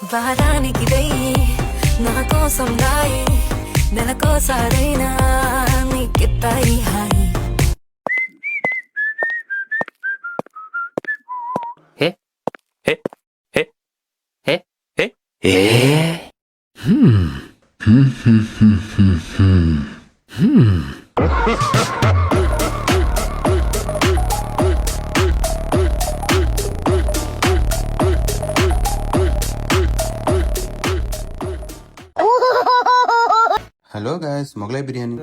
వారానికి వెయ్యి నా కోసం రాయి నెలకోసారైనా నీకిత్తాయి హాయి హే హే హే హే హే ఏ హలో గాయస్ మొగలై బిర్యానీ.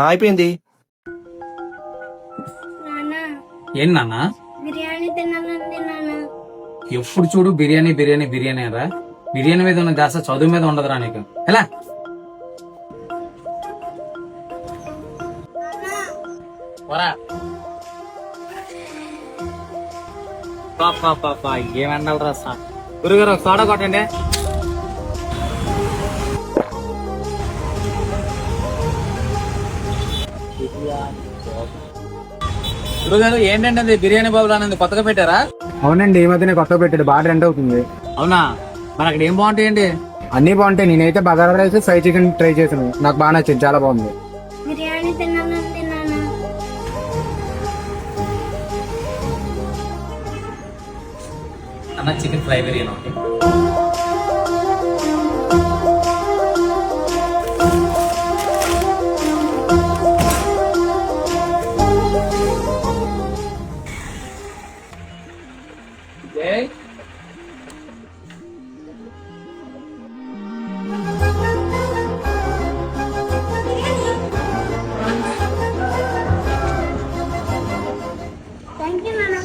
అయిపోయింది. ఏం నాన్న బిర్యానీ తినాలండి నాన్న. ఎప్పుడు చూడు బిర్యానీ బిర్యానీ బిర్యానీ రా. బిర్యానీ మీద ఉన్న దాస చదువు మీద ఉండదురా నీకు. ఎలా ఏమన్నాడు రా సార్. గురుగారు ఒక సోడా కొట్టండి. గురుగారు ఏంటంటే అది బిర్యానీ బాబులు అనేది కొత్తగా పెట్టారా? అవునండి, ఈ మధ్యనే కొత్తగా పెట్టాడు, బాగా ట్రెండ్ అవుతుంది. అవునా, మరి అక్కడ ఏం బాగుంటాయండి? అన్ని బాగుంటాయి. నేనైతే bagara rice fry chicken try చేశాను, నాకు బాగా నచ్చింది, చాలా బాగుంది. బిర్యానీ తినాలండి నాన్న. అన్న చికెన్ ఫ్రై బిర్యానీ ఒకటి. థ్యాంక్ యూ నాన్న.